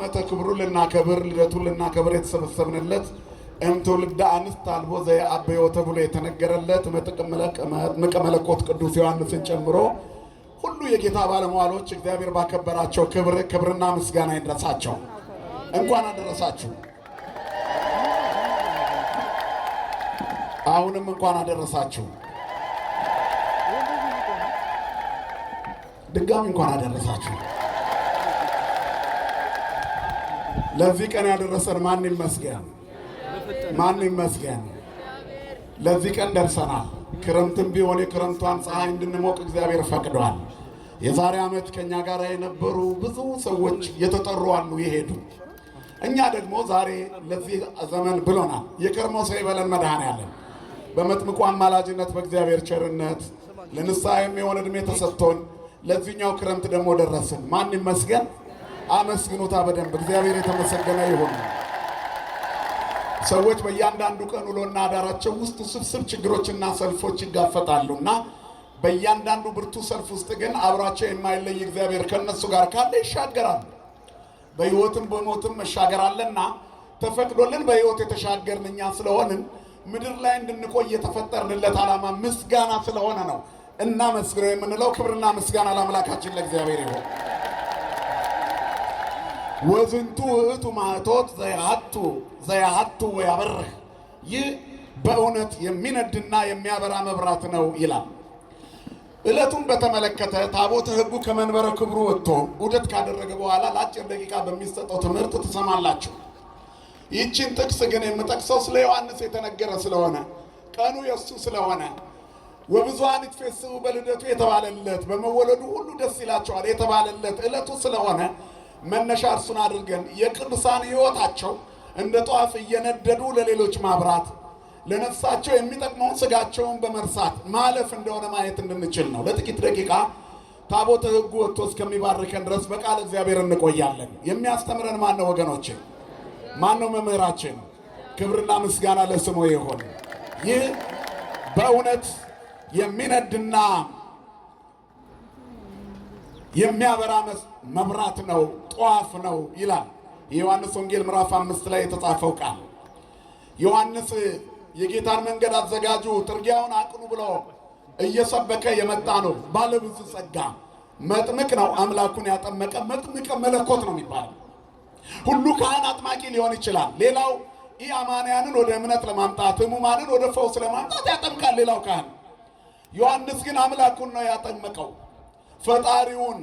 ዓመተ ክብሩን ልናከብር ልደቱን ልናከብር የተሰበሰብንለት እምትውልደ አንስት አልቦ ዘየአበዮ ተብሎ የተነገረለት መጥምቀ መለኮት ቅዱስ ዮሐንስን ጨምሮ ሁሉ የጌታ ባለሟሎች እግዚአብሔር ባከበራቸው ክብርና ምስጋና ይድረሳቸው። እንኳን አደረሳችሁ። አሁንም እንኳን አደረሳችሁ። ድጋሚ እንኳን አደረሳችሁ። ለዚህ ቀን ያደረሰን ማን ይመስገን? ማን ይመስገን? ለዚህ ቀን ደርሰናል። ክረምትም ቢሆን የክረምቷን ፀሐይ እንድንሞቅ እግዚአብሔር ፈቅዷል። የዛሬ ዓመት ከኛ ጋር የነበሩ ብዙ ሰዎች የተጠሩ አሉ የሄዱ። እኛ ደግሞ ዛሬ ለዚህ ዘመን ብሎናል። የከርሞ ሰው ይበለን መድኃኔዓለም። በመጥምቁ አማላጅነት በእግዚአብሔር ቸርነት ለንስሐ የሚሆን ዕድሜ ተሰጥቶን ለዚህኛው ክረምት ደግሞ ደረስን። ማን ይመስገን? አመስግኑታ በደንብ። እግዚአብሔር የተመሰገነ ይሁን። ሰዎች በእያንዳንዱ ቀን ውሎና አዳራቸው ውስጥ ውስብስብ ችግሮችና ሰልፎች ይጋፈጣሉና በእያንዳንዱ ብርቱ ሰልፍ ውስጥ ግን አብሯቸው የማይለይ እግዚአብሔር ከነሱ ጋር ካለ ይሻገራሉ። በሕይወትም በሞትም መሻገር አለና ተፈቅዶልን በሕይወት የተሻገርን እኛ ስለሆንን ምድር ላይ እንድንቆይ የተፈጠርንለት ዓላማ ምስጋና ስለሆነ ነው እናመስግነው የምንለው። ክብርና ምስጋና ለአምላካችን ለእግዚአብሔር ይሁን። ወዝንቱ ውእቱ ማኅቶት ዘያሃቱ ወያበርህ፣ ይህ በእውነት የሚነድና የሚያበራ መብራት ነው ይላል። ዕለቱን በተመለከተ ታቦተ ሕጉ ከመንበረ ክብሩ ወጥቶ ዑደት ካደረገ በኋላ ለአጭር ደቂቃ በሚሰጠው ትምህርት ትሰማላችሁ። ይህችን ጥቅስ ግን የምጠቅሰው ስለ ዮሐንስ የተነገረ ስለሆነ ቀኑ የእሱ ስለሆነ ወብዙኃን ይትፌስሑ በልደቱ የተባለለት በመወለዱ ሁሉ ደስ ይላቸዋል የተባለለት ዕለቱ ስለሆነ መነሻ እርሱን አድርገን የቅዱሳን ሕይወታቸው እንደ ጧፍ እየነደዱ ለሌሎች ማብራት ለነፍሳቸው የሚጠቅመውን ሥጋቸውን በመርሳት ማለፍ እንደሆነ ማየት እንድንችል ነው። ለጥቂት ደቂቃ ታቦተ ሕጉ ወጥቶ እስከሚባርከን ድረስ በቃል እግዚአብሔር እንቆያለን። የሚያስተምረን ማን ነው ወገኖቼ? ማን ነው መምህራችን? ክብርና ምስጋና ለስሙ ይሁን። ይህ በእውነት የሚነድና የሚያበራ መብራት ነው፣ ጧፍ ነው ይላል የዮሐንስ ወንጌል ምዕራፍ 5 ላይ የተጻፈው ቃል። ዮሐንስ የጌታን መንገድ አዘጋጁ፣ ጥርጊያውን አቅኑ ብሎ እየሰበከ የመጣ ነው። ባለብዙ ጸጋ መጥምቅ ነው። አምላኩን ያጠመቀ መጥምቀ መለኮት ነው የሚባለው። ሁሉ ካህን አጥማቂ ሊሆን ይችላል። ሌላው ኢአማንያንን ወደ እምነት ለማምጣት ሕሙማንን ወደ ፈውስ ለማምጣት ያጠምቃል ሌላው ካህን። ዮሐንስ ግን አምላኩን ነው ያጠመቀው። ፈጣሪውን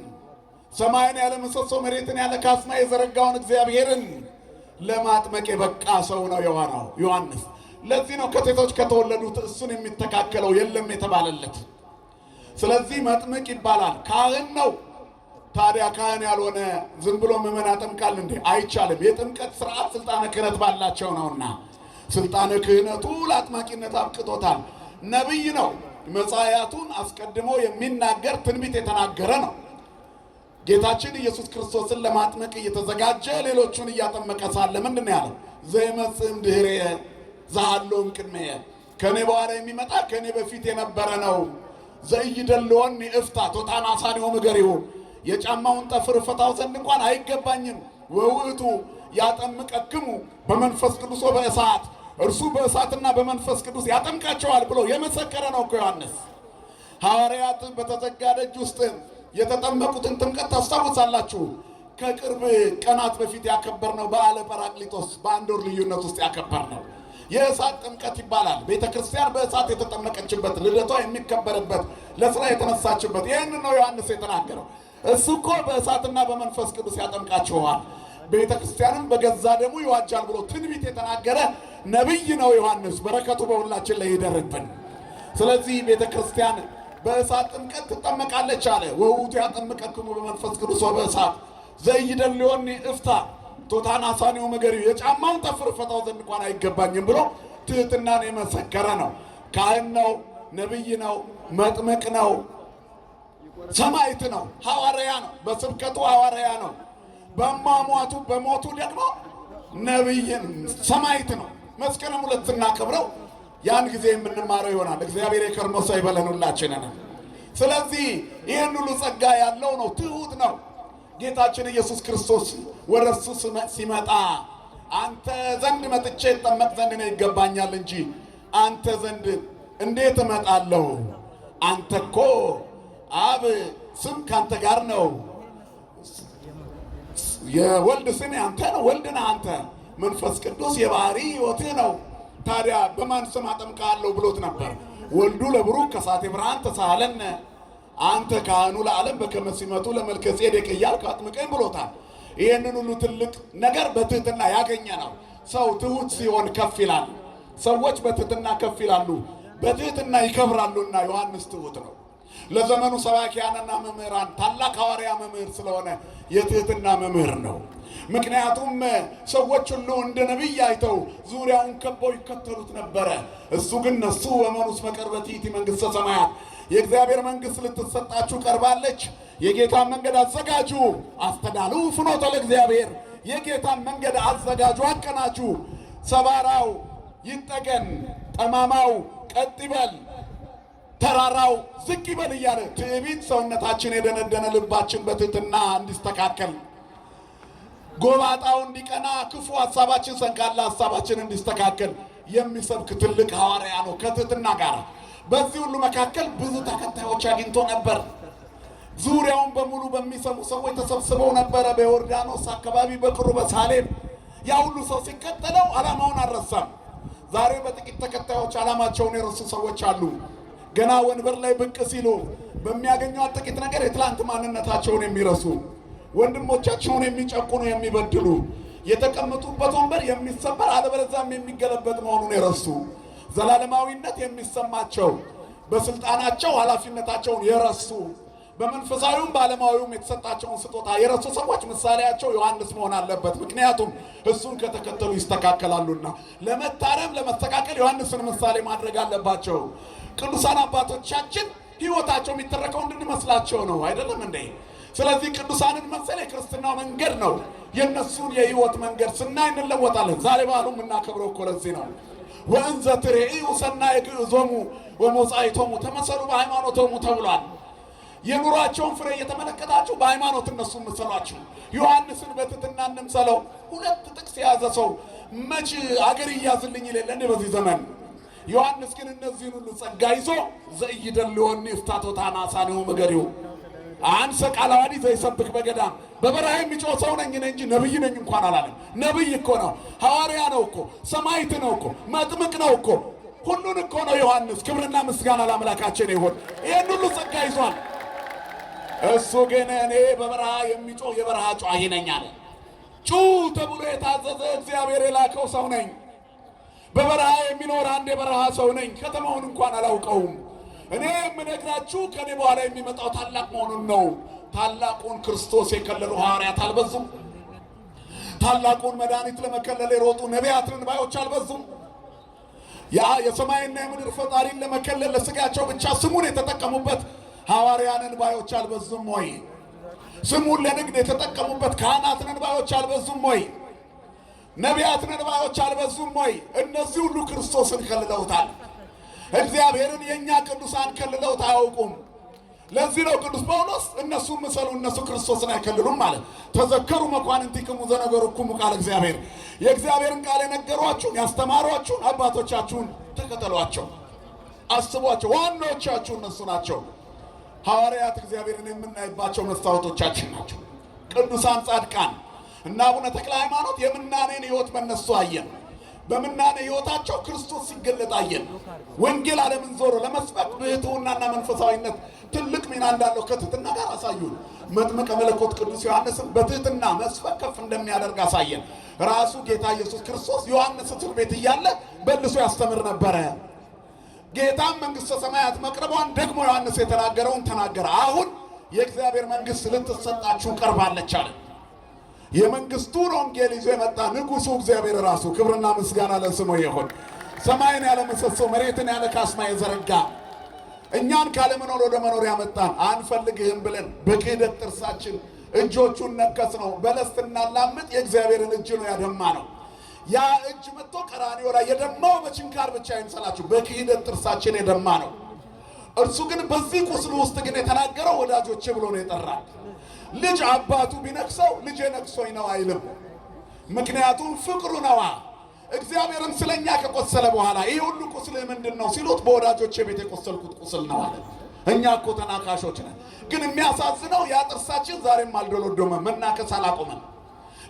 ሰማይን ያለ ምሰሶ መሬትን ያለ ካስማ የዘረጋውን እግዚአብሔርን ለማጥመቅ የበቃ ሰው ነው የሆነው ዮሐንስ። ለዚህ ነው ከሴቶች ከተወለዱት እሱን የሚተካከለው የለም የተባለለት። ስለዚህ መጥምቅ ይባላል። ካህን ነው። ታዲያ ካህን ያልሆነ ዝም ብሎ ምዕመን ያጠምቃል እንዴ? አይቻልም። የጥምቀት ሥርዓት ስልጣነ ክህነት ባላቸው ነውና ስልጣነ ክህነቱ ለአጥማቂነት አብቅቶታል። ነቢይ ነው። መጻያቱን አስቀድሞ የሚናገር ትንቢት የተናገረ ነው። ጌታችን ኢየሱስ ክርስቶስን ለማጥመቅ እየተዘጋጀ ሌሎቹን እያጠመቀ ሳለ ምንድን ነው ያለው? ዘይመጽእ እምድኅሬየ ዘሃሎ እምቅድሜየ፣ ከኔ በኋላ የሚመጣ ከኔ በፊት የነበረ ነው። ዘኢይደልወኒ እፍታ ቶታናሳኒሁ እገሪሁ፣ የጫማውን ጠፍር እፈታው ዘንድ እንኳን አይገባኝም። ወውእቱ ያጠምቀክሙ በመንፈስ ቅዱስ ወበእሳት፣ እርሱ በእሳትና በመንፈስ ቅዱስ ያጠምቃቸዋል ብሎ የመሰከረ ነው እኮ ዮሐንስ። ሐዋርያት በተዘጋ ደጅ ውስጥ የተጠመቁትን ጥምቀት ታስታውሳላችሁ። ከቅርብ ቀናት በፊት ያከበርነው በዓለ ጰራቅሊጦስ በአንድ ወር ልዩነት ውስጥ ያከበርነው የእሳት ጥምቀት ይባላል። ቤተ ክርስቲያን በእሳት የተጠመቀችበት፣ ልደቷ የሚከበርበት፣ ለስራ የተነሳችበት። ይህን ነው ዮሐንስ የተናገረው። እሱ እኮ በእሳትና በመንፈስ ቅዱስ ያጠምቃችኋል፣ ቤተ ክርስቲያንም በገዛ ደሙ ይዋጃል ብሎ ትንቢት የተናገረ ነቢይ ነው ዮሐንስ። በረከቱ በሁላችን ላይ ይደርብን። ስለዚህ ቤተ ክርስቲያን በእሳት ጥምቀት ትጠመቃለች አለ። ወውቱ ያጠምቀክሙ በመንፈስ ቅዱስ ወበእሳት ዘኢይደልወኒ እፍታ ቶታናሳኒሁ እገሪሁ፣ የጫማውን ጠፍር እፈታው ዘንድ እንኳን አይገባኝም ብሎ ትሕትናን የመሰከረ ነው። ካህን ነው፣ ነቢይ ነው፣ መጥምቅ ነው፣ ሰማዕት ነው፣ ሐዋርያ ነው። በስብከቱ ሐዋርያ ነው። በሟሟቱ በሞቱ ደግሞ ነቢይን ሰማዕት ነው። መስከረም 2 ስናከብረው ያን ጊዜ የምንማረው ይሆናል። እግዚአብሔር የከርሞ ሰው ይበለን ሁላችንን። ስለዚህ ይህን ሁሉ ጸጋ ያለው ነው። ትሑት ነው። ጌታችን ኢየሱስ ክርስቶስ ወደ እርሱ ሲመጣ አንተ ዘንድ መጥቼ እጠመቅ ዘንድ ነው ይገባኛል እንጂ አንተ ዘንድ እንዴት እመጣለሁ? አንተ እኮ አብ ስም ካንተ ጋር ነው፣ የወልድ ስም አንተ ነው፣ ወልድ ነህ አንተ፣ መንፈስ ቅዱስ የባህሪ ሕይወትህ ነው። ታዲያ በማን ስም አጠምቃለሁ ብሎት ነበር። ወልዱ ለብሩክ ከሳቴ ብርሃን ተሳሃለነ አንተ ካህኑ ለዓለም በከመ ሲመቱ ለመልከ ጼዴቅ እያልክ አጥምቀኝ ብሎታል። ይህንን ሁሉ ትልቅ ነገር በትህትና ያገኘ ነው። ሰው ትሁት ሲሆን ከፍ ይላል። ሰዎች በትህትና ከፍ ይላሉ፣ በትህትና ይከብራሉና ዮሐንስ ትሁት ነው። ለዘመኑ ሰባኪያንና መምህራን ታላቅ ሐዋርያ መምህር ስለሆነ የትህትና መምህር ነው። ምክንያቱም ሰዎች ሁሉ እንደ ነቢይ አይተው ዙሪያውን ከበው ይከተሉት ነበረ። እሱ ግን ነሱ ወመኑስ መቀርበት ይእቲ መንግሥተ ሰማያት፣ የእግዚአብሔር መንግሥት ልትሰጣችሁ ቀርባለች፣ የጌታን መንገድ አዘጋጁ፣ አስተዳሉ ፍኖተ ለእግዚአብሔር፣ የጌታን መንገድ አዘጋጁ፣ አቀናጁ፣ ሰባራው ይጠገን፣ ጠማማው ቀጥ ይበል፣ ተራራው ዝቅ ይበል እያለ ትዕቢት ሰውነታችን የደነደነ ልባችን በትህትና እንዲስተካከል፣ ጎባጣው እንዲቀና፣ ክፉ ሐሳባችን ሰንካላ ሐሳባችን እንዲስተካከል የሚሰብክ ትልቅ ሐዋርያ ነው ከትህትና ጋር። በዚህ ሁሉ መካከል ብዙ ተከታዮች አግኝቶ ነበር። ዙሪያውን በሙሉ በሚሰሙ ሰዎች ተሰብስበው ነበረ። በዮርዳኖስ አካባቢ በቅርቡ በሳሌም ያ ሁሉ ሰው ሲከተለው ዓላማውን አልረሳም። ዛሬ በጥቂት ተከታዮች ዓላማቸውን የረሱ ሰዎች አሉ። ገና ወንበር ላይ ብቅ ሲሉ በሚያገኟት ጥቂት ነገር የትላንት ማንነታቸውን የሚረሱ፣ ወንድሞቻቸውን የሚጨቁኑ፣ የሚበድሉ፣ የተቀመጡበት ወንበር የሚሰበር አለበለዚያም የሚገለበጥ መሆኑን የረሱ፣ ዘላለማዊነት የሚሰማቸው፣ በስልጣናቸው ኃላፊነታቸውን የረሱ፣ በመንፈሳዊውም በዓለማዊውም የተሰጣቸውን ስጦታ የረሱ ሰዎች ምሳሌያቸው ዮሐንስ መሆን አለበት። ምክንያቱም እሱን ከተከተሉ ይስተካከላሉና ለመታረም ለመስተካከል ዮሐንስን ምሳሌ ማድረግ አለባቸው። ቅዱሳን አባቶቻችን ሕይወታቸው የሚተረከው እንድንመስላቸው ነው። አይደለም እንዴ? ስለዚህ ቅዱሳንን መሰል የክርስትናው መንገድ ነው። የእነሱን የሕይወት መንገድ ስናይ እንለወጣለን። ዛሬ በዓሉ የምናከብረው እኮ ለዚህ ነው። ወእንዘ ትሬኡ ሰናየ ግዕዞሙ ወመጻኢቶሙ ተመሰሉ በሃይማኖቶሙ ተብሏል። የኑሯቸውን ፍሬ እየተመለከታችሁ በሃይማኖት እነሱን ምሰሏቸው። ዮሐንስን በትህትና እንምሰለው። ሁለት ጥቅስ የያዘ ሰው መች አገር ይያዝልኝ ይሌለ እንዴ በዚህ ዘመን? ዮሐንስ ግን እነዚህን ሁሉ ጸጋ ይዞ ዘኢይደልወኒ እፍታቶታና ሳኔው መገሪው አንሰ ቃለ ዓዋዲ ዘይሰብክ በገዳም በበረሃ የሚጮህ ሰው ነኝ እንጂ ነብይ ነኝ እንኳን አላለም። ነብይ እኮ ነው፣ ሐዋርያ ነው እኮ፣ ሰማዕት ነው እኮ፣ መጥምቅ ነው እኮ፣ ሁሉን እኮ ነው ዮሐንስ። ክብርና ምስጋና ለአምላካችን ይሁን። ይህን ሁሉ ጸጋ ይዟል። እሱ ግን እኔ በበረሃ የሚጮህ የበረሃ ጮኻሪ ነኝ አለ። ጩህ ተብሎ የታዘዘ እግዚአብሔር የላከው ሰው ነኝ። በበረሃ የሚኖር አንድ የበረሃ ሰው ነኝ። ከተማውን እንኳን አላውቀውም። እኔ የምነግራችሁ ከኔ በኋላ የሚመጣው ታላቅ መሆኑን ነው። ታላቁን ክርስቶስ የከለሉ ሐዋርያት አልበዙም? ታላቁን መድኃኒት ለመከለል የሮጡ ነቢያትን ባዮች አልበዙም? ያ የሰማይና የምድር ፈጣሪን ለመከለል ለስጋቸው ብቻ ስሙን የተጠቀሙበት ሐዋርያንን ባዮች አልበዙም ወይ? ስሙን ለንግድ የተጠቀሙበት ካህናትን ባዮች አልበዙም ወይ? ነቢያትን ባዮች አልበዙም ወይ? እነዚህ ሁሉ ክርስቶስን ከልለውታል። እግዚአብሔርን የእኛ ቅዱሳን ከልለውት አያውቁም። ለዚህ ነው ቅዱስ ጳውሎስ እነሱን ምሰሉ እነሱ ክርስቶስን አይከልሉም ማለት። ተዘከሩ መኳንንቲክሙ ዘነገሩክሙ ቃለ እግዚአብሔር፣ የእግዚአብሔርን ቃል የነገሯችሁን ያስተማሯችሁን አባቶቻችሁን ተከተሏቸው፣ አስቧቸው። ዋናዎቻችሁ እነሱ ናቸው። ሐዋርያት እግዚአብሔርን የምናይባቸው መስታወቶቻችን ናቸው። ቅዱሳን ጻድቃን እና አቡነ ተክለ ሃይማኖት የምናኔን ሕይወት በእነሱ አየን። በምናኔ ሕይወታቸው ክርስቶስ ሲገለጥ አየን። ወንጌል ዓለምን ዞሮ ለመስበክ ብሕትውናና መንፈሳዊነት ትልቅ ሚና እንዳለው ከትህትና ጋር አሳዩን። መጥምቀ መለኮት ቅዱስ ዮሐንስን በትህትና መስበክ ከፍ እንደሚያደርግ አሳየን። ራሱ ጌታ ኢየሱስ ክርስቶስ ዮሐንስ እስር ቤት እያለ በልሶ ያስተምር ነበረ። ጌታም መንግሥተ ሰማያት መቅረቧን ደግሞ ዮሐንስ የተናገረውን ተናገረ። አሁን የእግዚአብሔር መንግሥት ልትሰጣችሁ ቀርባለች አለ። የመንግስቱን ወንጌል ይዞ የመጣ ንጉሱ እግዚአብሔር ራሱ ክብርና ምስጋና ለስሙ ይሁን። ሰማይን ያለ ምሰሶ መሬትን ያለ ካስማ የዘረጋ እኛን ካለመኖር ወደ መኖር ያመጣን አንፈልግህም ብለን በክህደት ጥርሳችን እጆቹን ነከስ ነው። በለስ ስናላምጥ የእግዚአብሔርን እጅ ነው ያደማ ነው። ያ እጅ መጥቶ ቀራንዮ ላይ የደማው በችንካር ብቻ አይምሰላችሁ፣ በክህደት ጥርሳችን የደማ ነው። እርሱ ግን በዚህ ቁስሉ ውስጥ ግን የተናገረው ወዳጆቼ ብሎ ነው የጠራል። ልጅ አባቱ ቢነክሰው ልጄ ነክሶኝ ነው አይልም። ምክንያቱም ፍቅሩ ነዋ። እግዚአብሔርን ስለኛ ከቆሰለ በኋላ ይሄ ሁሉ ቁስል ምንድነው ሲሉት በወዳጆቼ ቤት የቆሰልኩት ቁስል ነው አለ። እኛ እኮ ተናካሾች ነን። ግን የሚያሳዝነው ያ ጥርሳችን ዛሬም አልዶሎዶመም፣ መናከስ አላቆመም።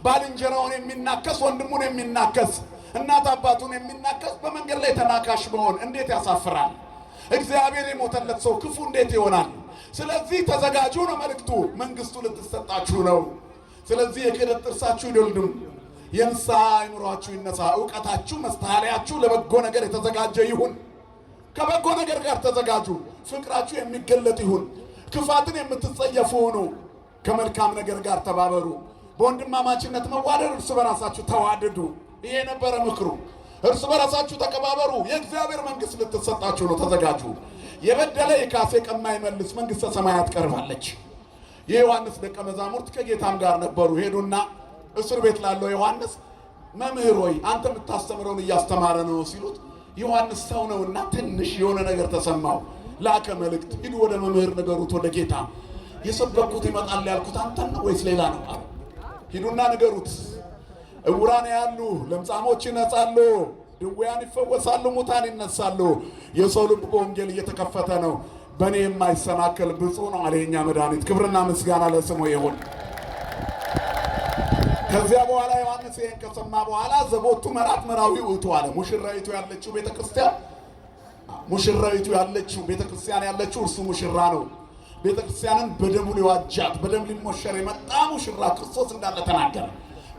ባልንጀራውን የሚናከስ ወንድሙን የሚናከስ እናት አባቱን የሚናከስ በመንገድ ላይ ተናካሽ መሆን እንዴት ያሳፍራል! እግዚአብሔር የሞተለት ሰው ክፉ እንዴት ይሆናል? ስለዚህ ተዘጋጁ ነው መልእክቱ። መንግስቱ ልትሰጣችሁ ነው። ስለዚህ የክህደት ጥርሳችሁ ይደልድም፣ የንስሐ አይምሯችሁ ይነሳ፣ ዕውቀታችሁ መስተሃለያችሁ ለበጎ ነገር የተዘጋጀ ይሁን። ከበጎ ነገር ጋር ተዘጋጁ። ፍቅራችሁ የሚገለጥ ይሁን። ክፋትን የምትጸየፉ ሁኑ። ከመልካም ነገር ጋር ተባበሩ። በወንድማማችነት መዋደድ እርስ በራሳችሁ ተዋደዱ። ይሄ ነበረ ምክሩ። እርስ በራሳችሁ ተከባበሩ፣ የእግዚአብሔር መንግስት ልትሰጣችሁ ነው። ተዘጋጁ። የበደለ ይካስ የቀማ ይመልስ፣ መንግስተ ሰማያት ቀርባለች። የዮሐንስ ደቀ መዛሙርት ከጌታም ጋር ነበሩ። ሄዱና እስር ቤት ላለው ዮሐንስ መምህር ሆይ አንተ የምታስተምረውን እያስተማረ ነው ሲሉት፣ ዮሐንስ ሰው ነውና ትንሽ የሆነ ነገር ተሰማው። ላከ መልእክት፣ ሂዱ ወደ መምህር ንገሩት፣ ወደ ጌታ የሰበኩት ይመጣል ያልኩት አንተን ነው ወይስ ሌላ ነው? ሂዱና ንገሩት። ዕውራን ያሉ ለምጻሞች ይነጻሉ፣ ድውያን ይፈወሳሉ፣ ሙታን ይነሳሉ። የሰው ልብ በወንጌል እየተከፈተ ነው። በእኔ የማይሰናከል ብፁዕ ነው አለ የእኛ መድኃኒት። ክብርና ምስጋና ለስሙ ይሁን። ከዚያ በኋላ ዮሐንስ ይህን ከሰማ በኋላ ዘቦቱ መራት መራዊ ውእቱ አለ። ሙሽራይቱ ያለችው ቤተክርስቲያን ያለችው እርሱ ሙሽራ ነው። ቤተክርስቲያንን በደሙ ሊዋጃት በደም ሊሞሸር የመጣ ሙሽራ ክርስቶስ እንዳለ ተናገረ።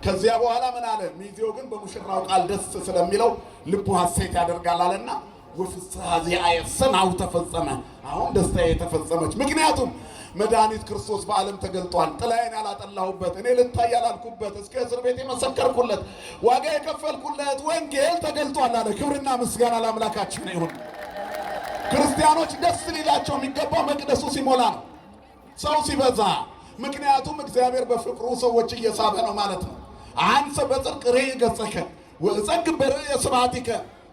ከዚያ በኋላ ምን አለ? ሚዜው ግን በሙሽራው ቃል ደስ ስለሚለው ልቡ ሐሴት ያደርጋል አለና ወፍስሐ ዚአየ ሰማው ተፈጸመ። አሁን ደስታ የተፈጸመች። ምክንያቱም መድኃኒት ክርስቶስ በዓለም ተገልጧል። ጥላዬን ያላጠላሁበት፣ እኔ ልታይ ያላልኩበት፣ እስከ እስር ቤት የመሰከርኩለት፣ ዋጋ የከፈልኩለት ወንጌል ተገልጧል አለ። ክብርና ምስጋና ለአምላካችን ይሁን። ክርስቲያኖች ደስ ሊላቸው የሚገባው መቅደሱ ሲሞላ ነው፣ ሰው ሲበዛ። ምክንያቱም እግዚአብሔር በፍቅሩ ሰዎች እየሳበ ነው ማለት ነው። አንሰ በጽድቅ ርዕይ ገጸከ ወእጸግብ በርዕየ ስብሐቲከ፣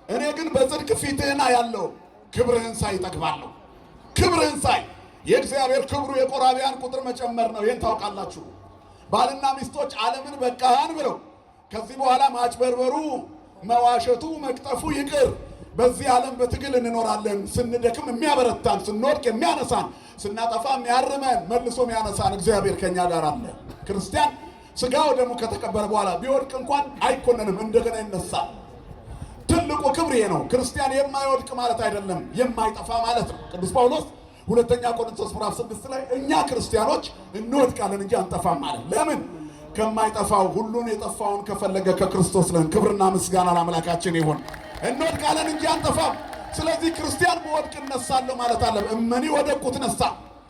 እኔ ግን በጽድቅ ፊትህና ያለው ክብርህን ሳይ እጠግባለሁ። ክብርህን ሳይ የእግዚአብሔር ክብሩ የቆራቢያን ቁጥር መጨመር ነው። ይህን ታውቃላችሁ። ባልና ሚስቶች ዓለምን በቃን ብለው ከዚህ በኋላ ማጭበርበሩ፣ መዋሸቱ፣ መቅጠፉ ይቅር። በዚህ ዓለም በትግል እንኖራለን። ስንደክም የሚያበረታን፣ ስንወድቅ የሚያነሳን፣ ስናጠፋ የሚያርመን፣ መልሶ የሚያነሳን እግዚአብሔር ከኛ ጋር አለ። ክርስቲያን ሥጋው ደሙ ከተቀበለ በኋላ ቢወድቅ እንኳን አይኮነንም፣ እንደገና ይነሳል። ትልቁ ክብር ይሄ ነው። ክርስቲያን የማይወድቅ ማለት አይደለም፣ የማይጠፋ ማለት ነው። ቅዱስ ጳውሎስ ሁለተኛ ቆሮንቶስ ምዕራፍ 6 ላይ እኛ ክርስቲያኖች እንወድቃለን እንጂ አንጠፋም ማለት። ለምን? ከማይጠፋው ሁሉን የጠፋውን ከፈለገ ከክርስቶስ ነን። ክብርና ምስጋና ለአምላካችን ይሁን። እንወድቃለን እንጂ አንጠፋም። ስለዚህ ክርስቲያን በወድቅ እነሳለሁ ማለት አለ። እመኒ ወደቁ ትነሳ።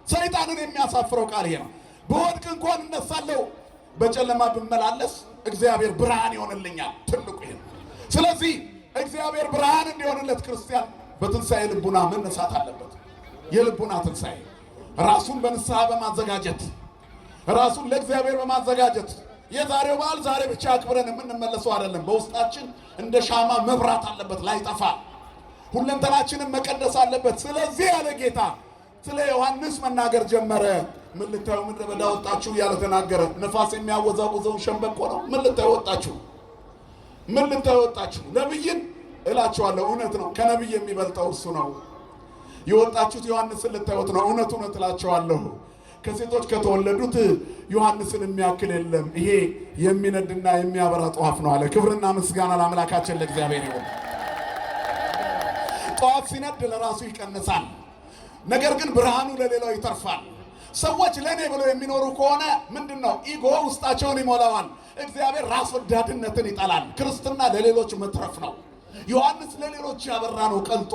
ሰይጣንን የሚያሳፍረው ቃል ይሄ ነው። በወድቅ እንኳን እነሳለሁ፣ በጨለማ ብመላለስ እግዚአብሔር ብርሃን ይሆንልኛል። ትልቁ ይሄ ነው። ስለዚህ እግዚአብሔር ብርሃን እንዲሆንለት ክርስቲያን በትንሣኤ ልቡና መነሳት አለበት። የልቡና ትንሣኤ ራሱን በንስሐ በማዘጋጀት ራሱን ለእግዚአብሔር በማዘጋጀት የዛሬው በዓል ዛሬ ብቻ አክብረን የምንመለሰው አይደለም። በውስጣችን እንደ ሻማ መብራት አለበት፣ ላይጠፋ። ሁለንተናችንን መቀደስ አለበት። ስለዚህ ያለ ጌታ ስለ ዮሐንስ መናገር ጀመረ። ምን ልታዩ ምድረ በዳ ወጣችሁ እያለ ተናገረ። ነፋስ የሚያወዛውዘውን ሸምበቆ ነው። ምን ልታዩ ወጣችሁ? ምን ልታዩ ወጣችሁ? ነቢይን እላችኋለሁ፣ እውነት ነው፣ ከነቢይ የሚበልጠው እርሱ ነው። የወጣችሁት ዮሐንስን ልታዩት ነው። እውነት እውነት እላችኋለሁ ከሴቶች ከተወለዱት ዮሐንስን የሚያክል የለም። ይሄ የሚነድና የሚያበራ ጧፍ ነው አለ። ክብርና ምስጋና ለአምላካችን ለእግዚአብሔር ይሁን። ጧፍ ሲነድ ለራሱ ይቀንሳል፣ ነገር ግን ብርሃኑ ለሌላው ይተርፋል። ሰዎች ለእኔ ብለው የሚኖሩ ከሆነ ምንድን ነው? ኢጎ ውስጣቸውን ይሞላዋል። እግዚአብሔር ራስ ወዳድነትን ይጠላል። ክርስትና ለሌሎች መትረፍ ነው። ዮሐንስ ለሌሎች ያበራ ነው ቀልጦ።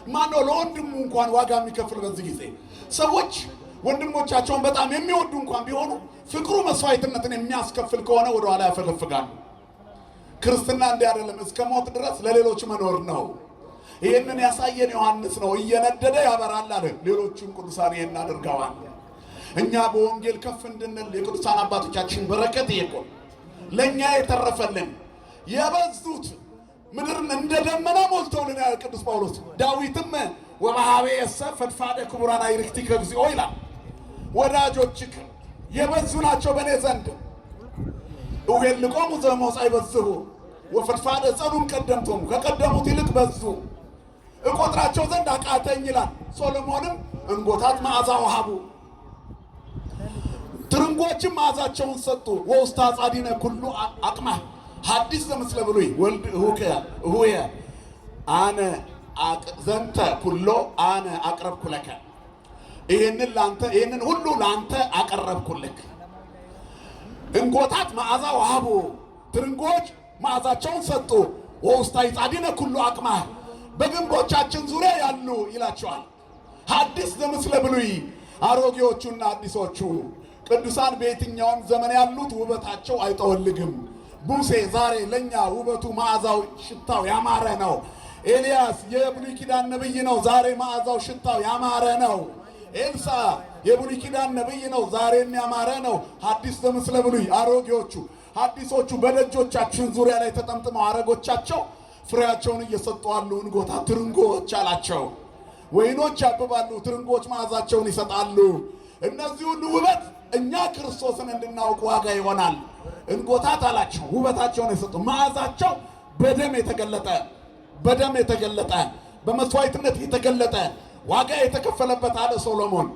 ማነው ለወንድሙ እንኳን ዋጋ የሚከፍል? በዚህ ጊዜ ሰዎች ወንድሞቻቸውን በጣም የሚወዱ እንኳን ቢሆኑ ፍቅሩ መስዋዕትነትን የሚያስከፍል ከሆነ ወደ ኋላ ያፈገፍጋሉ። ክርስትና እንዲህ አይደለም። እስከ ሞት ድረስ ለሌሎች መኖር ነው። ይህንን ያሳየን ዮሐንስ ነው። እየነደደ ያበራል አለ። ሌሎቹም ቅዱሳን ይህን አድርገዋል። እኛ በወንጌል ከፍ እንድንል የቅዱሳን አባቶቻችን በረከት ይሄ ለእኛ የተረፈልን የበዙት ምድርን እንደ ደመና ሞልተውልን ያለ ቅዱስ ጳውሎስ። ዳዊትም ወበሃቤ የሰ ፈድፋደ ክቡራን አይርክቲከ እግዚኦ ይላል። ወዳጆችህ የበዙ ናቸው በእኔ ዘንድ። እውሄልቆሙ ዘመውፃ ይበዝሁ ወፍድፋደ ጸኑም ቀደምቶሙ ከቀደሙት ይልቅ በዙ እቆጥራቸው ዘንድ አቃተኝ ይላል። ሶሎሞንም እንጎታት መዓዛ ወሃቡ ትርንጎችም መዓዛቸውን ሰጡ። ወውስተ አጻዲነ ኩሉ አቅማ ሐዲስ ዘምስለ ብሉይ ወልድ እሁየ አነ ዘንተ ኩሎ አነ አቅረብኩ ለከ ይህንን ሁሉ ለአንተ አቀረብኩልክ። እንጎታት መዓዛ ወሃቡ ትርንጎች መዓዛቸውን ሰጡ። ወውስተ አጻዲነ ኩሉ አቅማ በግንቦቻችን ዙሪያ ያሉ ይላቸዋል። ሐዲስ ዘምስለ ብሉይ አሮጌዎቹና አዲሶቹ ቅዱሳን በየትኛውም ዘመን ያሉት ውበታቸው አይጠወልግም። ሙሴ ዛሬ ለኛ ውበቱ መዓዛው ሽታው ያማረ ነው። ኤልያስ የብሉይ ኪዳን ነብይ ነው፣ ዛሬ መዓዛው ሽታው ያማረ ነው። ኤልሳ የብሉይ ኪዳን ነብይ ነው፣ ዛሬም ያማረ ነው። ሐዲስ ዘምስለ ብሉይ አሮጌዎቹ ሐዲሶቹ በደጆቻችን ዙሪያ ላይ ተጠምጥመው አረጎቻቸው ፍሬያቸውን እየሰጡ አሉ። እንጎታ ትርንጎች አላቸው። ወይኖች ያብባሉ፣ ትርንጎች መዓዛቸውን ይሰጣሉ። እነዚህ ሁሉ ውበት እኛ ክርስቶስን እንድናውቅ ዋጋ ይሆናል። እንጎታት አላቸው ውበታቸውን የሰጡ መዓዛቸው በደም የተገለጠ በመስዋዕትነት የተገለጠ ዋጋ የተከፈለበት አለ ሶሎሞን።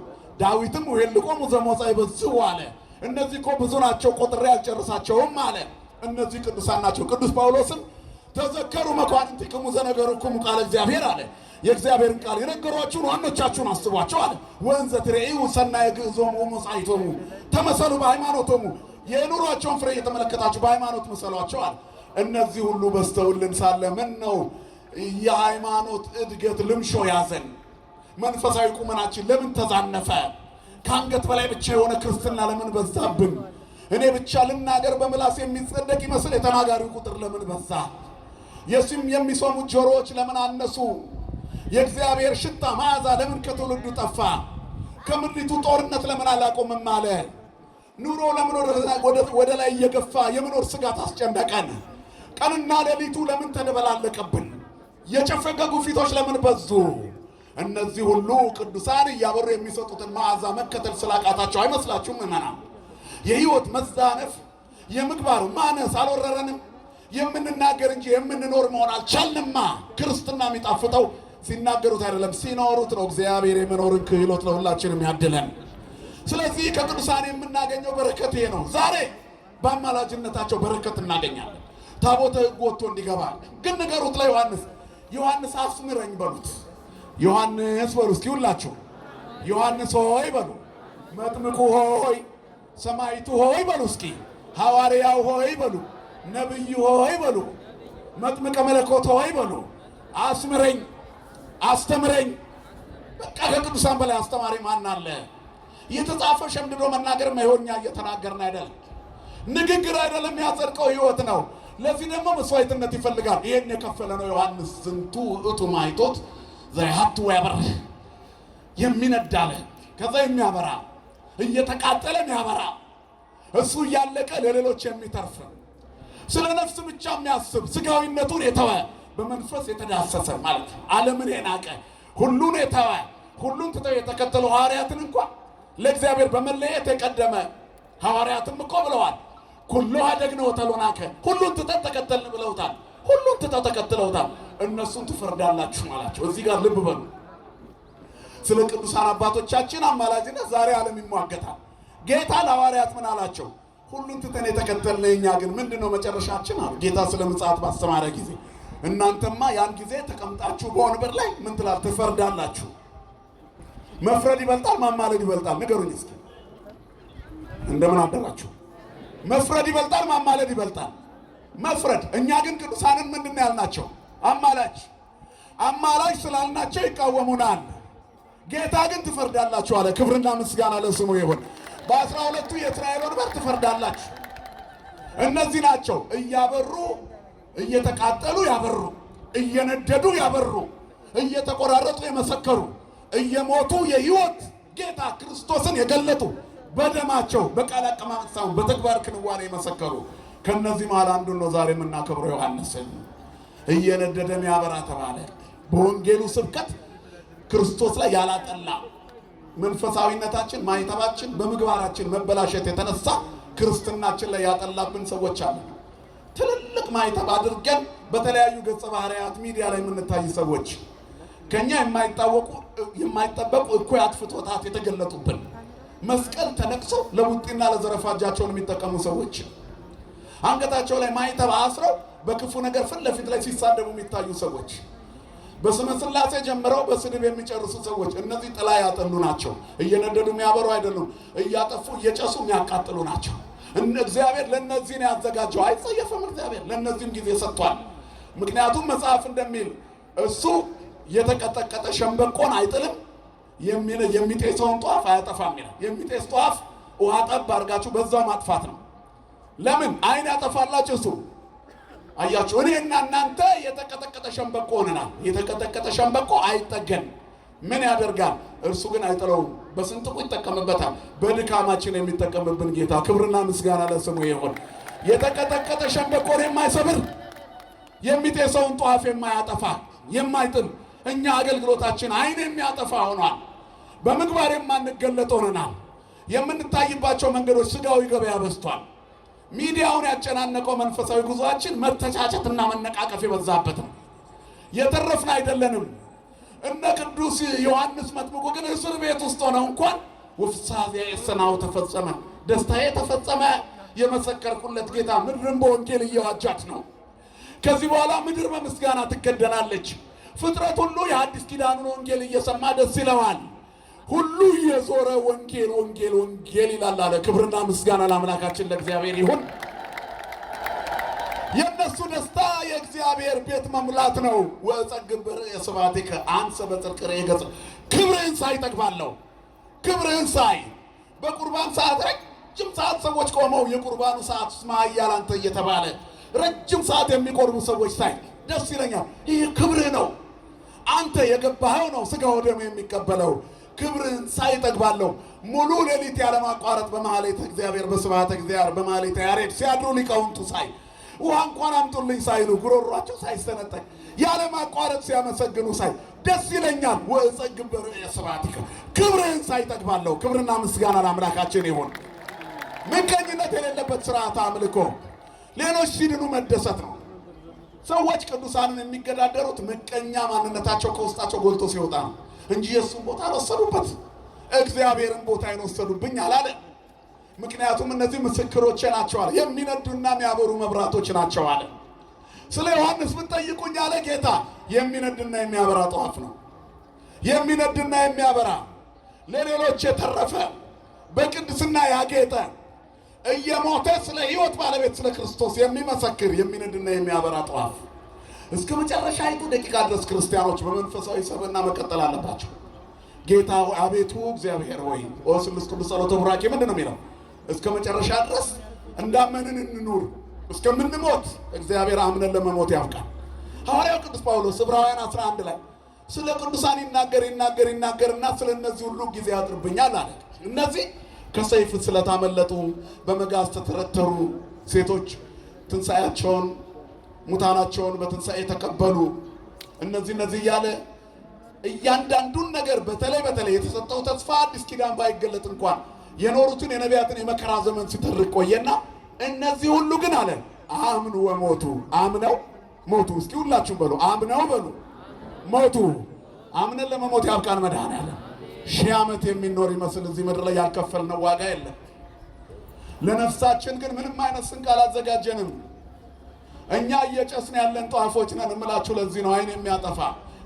ዳዊትም እውሄልቆሙ ዘመውፃ ይበዝሁ አለ። እነዚህ እኮ ብዙ ናቸው ቆጥሬ አልጨርሳቸውም አለ። እነዚህ ቅዱሳን ናቸው። ቅዱስ ጳውሎስም ተዘከሩ መኳንንቲክሙ ዘነገሩክሙ ቃለ እግዚአብሔር አለ። የእግዚአብሔርን ቃል የነገሯችሁን ዋኖቻችሁን አስቧቸው አለ። ወእንዘ ትሬኡ ሰናየ ግዕዞሙ ወመጻኢቶሙ ተመሰሉ በሃይማኖቶሙ የኑሯቸውን ፍሬ እየተመለከታችሁ በሃይማኖት መሰሏቸው አለ። እነዚህ ሁሉ በስተውልን ሳለ ምን ነው የሃይማኖት እድገት ልምሾ ያዘን? መንፈሳዊ ቁመናችን ለምን ተዛነፈ? ከአንገት በላይ ብቻ የሆነ ክርስትና ለምን በዛብን? እኔ ብቻ ልናገር በምላስ የሚጸደቅ ይመስል የተናጋሪው ቁጥር ለምን በዛ? የሚሰሙ ጆሮዎች ለምን አነሱ? የእግዚአብሔር ሽታ መዓዛ ለምን ከትውልዱ ጠፋ? ከምድሪቱ ጦርነት ለምን አላቆምም አለ? ኑሮ ለምን ወደ ላይ እየገፋ የመኖር ስጋት አስጨነቀን? ቀንና ሌሊቱ ለምን ተደበላለቀብን? የጨፈገጉ ፊቶች ለምን በዙ? እነዚህ ሁሉ ቅዱሳን እያበሩ የሚሰጡትን መዓዛ መከተል ስላቃታቸው አይመስላችሁም? ምእመናን የሕይወት መዛነፍ የምግባር ማነስ አልወረረንም? የምንናገር እንጂ የምንኖር መሆን አልቻልንማ። ክርስትና የሚጣፍጠው ሲናገሩት አይደለም ሲኖሩት ነው። እግዚአብሔር የመኖርን ክህሎት ለሁላችንም ያድለን። ስለዚህ ከቅዱሳን የምናገኘው በረከት ይሄ ነው። ዛሬ በአማላጅነታቸው በረከት እናገኛለን። ታቦተ ሕግ ወጥቶ እንዲገባ ግን ንገሩት ለዮሐንስ አስምረኝ በሉት። ዮሐንስ በሉ እስኪ ሁላችሁ ዮሐንስ ሆይ በሉ፣ መጥምቁ ሆይ፣ ሰማይቱ ሆይ በሉ እስኪ፣ ሐዋርያው ሆይ በሉ፣ ነብዩ ሆይ በሉ፣ መጥምቀ መለኮት ሆይ በሉ። አስምረኝ፣ አስተምረኝ። በቃ ከቅዱሳን በላይ አስተማሪ ማን አለ? የተጻፈ ሸምድዶ መናገር ማይሆኛ እየተናገርን አይደለም። ንግግር አይደለም ያጸድቀው ሕይወት ነው። ለዚህ ደግሞ መስዋዕትነት ይፈልጋል። ይሄን የከፈለ ነው ዮሐንስ። ዝንቱ ውእቱ ማይቶት ዘይሀቱ ያበራ የሚነዳለ ከዛ የሚያበራ እየተቃጠለ የሚያበራ እሱ እያለቀ ለሌሎች የሚተርፍ ስለ ነፍስ ብቻ የሚያስብ ስጋዊነቱን የተወ በመንፈስ የተዳሰሰ ማለት ነው። ዓለምን የናቀ ሁሉን የተወ ሁሉን ትተው የተከተሉ ሐዋርያትን እንኳን ለእግዚአብሔር በመለየት የቀደመ ሐዋርያትም እኮ ብለዋል። ኩሉ አደግነ ወተሎናከ ሁሉን ትተን ተከተልን ብለውታል። ሁሉን ትተው ተከትለውታል። እነሱን ትፈርዳላችሁ ማላቸው። እዚህ ጋር ልብ በሉ። ስለ ቅዱሳን አባቶቻችን አማላጅነት ዛሬ ዓለም ይሟገታል። ጌታ ለሐዋርያት ምን አላቸው? ሁሉን ትተን የተከተልን እኛ ግን ምንድነው መጨረሻችን አሉ። ጌታ ስለ ምጽአት ባስተማረ ጊዜ እናንተማ ያን ጊዜ ተቀምጣችሁ በወንበር ላይ ምን ትላል? ትፈርዳላችሁ። መፍረድ ይበልጣል ማማለድ ይበልጣል? ንገሩኝ እስኪ። እንደምን አደራችሁ? መፍረድ ይበልጣል ማማለድ ይበልጣል? መፍረድ። እኛ ግን ቅዱሳንን ምንድን ያልናቸው? አማላጅ ስላልናቸው ይቃወሙናል። ጌታ ግን ትፈርዳላችሁ አለ። ክብርና ምስጋና ለስሙ ይሁን። በ12ቱ የእስራኤል ወንበር ትፈርዳላችሁ። እነዚህ ናቸው እያበሩ እየተቃጠሉ ያበሩ፣ እየነደዱ ያበሩ፣ እየተቆራረጡ የመሰከሩ፣ እየሞቱ የሕይወት ጌታ ክርስቶስን የገለጡ፣ በደማቸው በቃል አቀማመጥ ሳይሆን በተግባር ክንዋኔ የመሰከሩ። ከነዚህ መሃል አንዱን ነው ዛሬ የምናከብረው ዮሐንስን። እየነደደ የሚያበራ ተባለ። በወንጌሉ ስብከት ክርስቶስ ላይ ያላጠላ መንፈሳዊነታችን ማይተባችን በምግባራችን መበላሸት የተነሳ ክርስትናችን ላይ ያጠላብን ሰዎች አሉ። ትልልቅ ማይተብ አድርገን በተለያዩ ገጸ ባህሪያት ሚዲያ ላይ የምንታይ ሰዎች ከኛ የማይጠበቁ እኩይ አጥፍቶታት የተገለጡብን መስቀል ተነቅሰው ለቡጢና ለዘረፋጃቸውን የሚጠቀሙ ሰዎች አንገታቸው ላይ ማይተብ አስረው በክፉ ነገር ፊት ለፊት ላይ ሲሳደቡ የሚታዩ ሰዎች በስመ ሥላሴ ጀምረው በስድብ የሚጨርሱ ሰዎች እነዚህ ጥላ ያጠሉ ናቸው። እየነደዱ የሚያበሩ አይደሉም። እያጠፉ እየጨሱ የሚያቃጥሉ ናቸው። እግዚአብሔር ለነዚህ ነው ያዘጋጀው። አይጸየፍም። እግዚአብሔር ለነዚህም ጊዜ ሰጥቷል። ምክንያቱም መጽሐፍ እንደሚል እሱ የተቀጠቀጠ ሸምበቆን አይጥልም፣ የሚጤሰውን ጧፍ አያጠፋም ይላል። የሚጤስ ጧፍ ውሃ ጠብ አድርጋችሁ በዛው ማጥፋት ነው። ለምን አይን ያጠፋላችሁ እሱ። አያችሁ እኔና እናንተ የተቀጠቀጠ ሸምበቆ ሆነናል። የተቀጠቀጠ ሸምበቆ አይጠገን ምን ያደርጋል? እርሱ ግን አይጥለውም፣ በስንጥቁ ይጠቀምበታል። በድካማችን የሚጠቀምብን ጌታ ክብርና ምስጋና ለስሙ ይሁን። የተቀጠቀጠ ሸምበቆን የማይሰብር የሚጤሰውን ጧፍ የማያጠፋ የማይጥል እኛ አገልግሎታችን አይን የሚያጠፋ ሆኗል። በምግባር የማንገለጥ ሆነናል። የምንታይባቸው መንገዶች ስጋዊ ገበያ በዝቷል። ሚዲያውን ያጨናነቀው መንፈሳዊ ጉዟችን መተቻቸትና መነቃቀፍ የበዛበት ነው። የተረፍን አይደለንም። እነ ቅዱስ ዮሐንስ መጥምቁ ግን እስር ቤት ውስጥ ሆነው እንኳን ወፍሳዜ የሰናው ተፈጸመ፣ ደስታዬ ተፈጸመ የመሰከርኩለት ጌታ ምድርን በወንጌል እየዋጃት ነው። ከዚህ በኋላ ምድር በምስጋና ትከደናለች። ፍጥረት ሁሉ የአዲስ ኪዳኑን ወንጌል እየሰማ ደስ ይለዋል። ሁሉ የዞረ ወንጌል ወንጌል ወንጌል ይላል አለ። ክብርና ምስጋና ለአምላካችን ለእግዚአብሔር ይሁን። የነሱ ደስታ የእግዚአብሔር ቤት መሙላት ነው። ወጸግብ በርእየ ስብሐቲከ አንሰ በጽድቅ ርእየ ገጽ። ክብርህን ሳይ ጠግባለሁ። ክብርህን ሳይ በቁርባን ሰዓት ረጅም ሰዓት ሰዎች ቆመው የቁርባኑ ሰዓት ማያል አንተ እየተባለ ረጅም ሰዓት የሚቆርቡ ሰዎች ሳይ ደስ ይለኛል። ይህ ክብርህ ነው። አንተ የገባኸው ነው ስጋ ወደሙ የሚቀበለው። ክብርን ሳይ ጠግባለሁ። ሙሉ ሌሊት ያለማቋረጥ በማህሌተ እግዚአብሔር በስብሐተ እግዚአብሔር በማህሌተ ያሬድ ሲያድሩ ሊቃውንቱ ሳይ ውሃ እንኳን አምጡልኝ ሳይሉ ጉሮሯቸው ሳይሰነጠቅ ያለማቋረጥ ሲያመሰግኑ ሳይ ደስ ይለኛል። ወጸግብ በርእየ ስብሐቲከ ክብርን ሳይ ጠግባለሁ። ክብርና ምስጋና ለአምላካችን ይሁን። ምቀኝነት የሌለበት ስርዓተ አምልኮ ሌሎች ሲድኑ መደሰት ነው። ሰዎች ቅዱሳንን የሚገዳደሩት ምቀኛ ማንነታቸው ከውስጣቸው ጎልቶ ሲወጣ ነው እንጂ የሱን ቦታ አልወሰዱበት። እግዚአብሔርን ቦታ አይወሰዱብኝ አላለ። ምክንያቱም እነዚህ ምስክሮቼ ናቸው አለ። የሚነዱና የሚያበሩ መብራቶች ናቸው አለ። ስለ ዮሐንስ ብትጠይቁኝ አለ ጌታ የሚነድና የሚያበራ ጧፍ ነው። የሚነድና የሚያበራ ለሌሎች የተረፈ በቅድስና ያጌጠ እየሞተ ስለ ሕይወት ባለቤት ስለ ክርስቶስ የሚመሰክር የሚነድና የሚያበራ ጧፍ። እስከ መጨረሻይቱ ደቂቃ ድረስ ክርስቲያኖች በመንፈሳዊ ሰብዕና መቀጠል አለባቸው። ጌታ አቤቱ እግዚአብሔር ሆይ ወስሉስ ቅዱስ ጸሎተ ቡራኬ ምንድን ነው የሚለው? እስከ መጨረሻ ድረስ እንዳመንን እንኑር እስከምንሞት። እግዚአብሔር አምነን ለመሞት ያብቃል። ሐዋርያው ቅዱስ ጳውሎስ ዕብራውያን 11 ላይ ስለ ቅዱሳን ይናገርና ስለ እነዚህ ሁሉ ጊዜ ያጥርብኛል አለ። እነዚህ ከሰይፍ ስለታመለጡ በመጋዝ ተተረተሩ ሴቶች ትንሣኤያቸውን ሙታናቸውን በትንሣኤ ተቀበሉ። እነዚህ እያለ እያንዳንዱን ነገር በተለይ የተሰጠው ተስፋ አዲስ ኪዳን ባይገለጥ እንኳን የኖሩትን የነቢያትን የመከራ ዘመን ሲተርክ ቆየና እነዚህ ሁሉ ግን አለ አምኑ ወሞቱ። አምነው ሞቱ። እስኪ ሁላችሁም በሉ አምነው በሉ ሞቱ። አምነን ለመሞት ያብቃን መድኃኔዓለም። 1000 ዓመት የሚኖር ይመስል እዚህ ምድር ላይ ያልከፈልነው ዋጋ የለም። ለነፍሳችን ግን ምንም አይነት ስንቅ አላዘጋጀንም። እኛ እየጨስን ያለን ጧፎች ነን እምላችሁ ለዚህ ነው። አይን የሚያጠፋ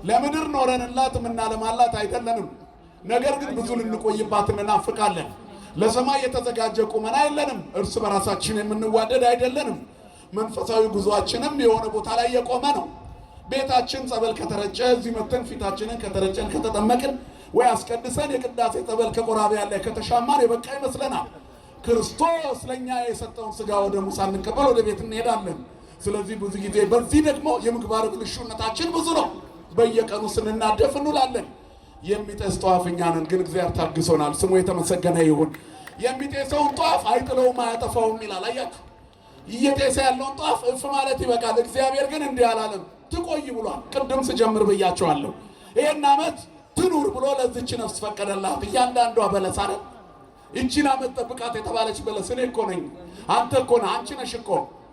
ለምድር ኖረንላት ምናለማላት አይደለንም። ነገር ግን ብዙ ልንቆይባት እንናፍቃለን። ለሰማይ የተዘጋጀ ቁመና የለንም። እርስ በራሳችን የምንዋደድ አይደለንም። መንፈሳዊ ጉዟችንም የሆነ ቦታ ላይ የቆመ ነው። ቤታችን ጸበል ከተረጨ እዚህ መተን ፊታችንን ከተረጨን ከተጠመቅን ወይ አስቀድሰን የቅዳሴ ጸበል ከቆራቢ ያለ ከተሻማን የበቃ ይመስለናል። ክርስቶስ ለኛ የሰጠውን ስጋ ወደሙ ሳንቀበል ወደ ቤት እንሄዳለን። ስለዚህ ብዙ ጊዜ በዚህ ደግሞ የምግባር ብልሹነታችን ብዙ ነው። በየቀኑ ስንናደፍ እንውላለን። የሚጤስ ጧፍ እኛ ነን፣ ግን እግዚአብሔር ታግሶናል። ስሙ የተመሰገነ ይሁን። የሚጤሰውን ጧፍ አይጥለውም አያጠፋውም ይላል። አያችሁ፣ እየጤሰ ያለውን ጧፍ እፍ ማለት ይበቃል። እግዚአብሔር ግን እንዲህ አላለም፣ ትቆይ ብሏል። ቅድም ስጀምር ብያቸዋለሁ። ይሄን ዓመት ትኑር ብሎ ለዚች ነፍስ ፈቀደላት። እያንዳንዷ በለስ አይደል እቺን ዓመት ጠብቃት የተባለች በለስ እኔ እኮ ነኝ፣ አንተ እኮ ነህ፣ አንቺ ነሽ እኮ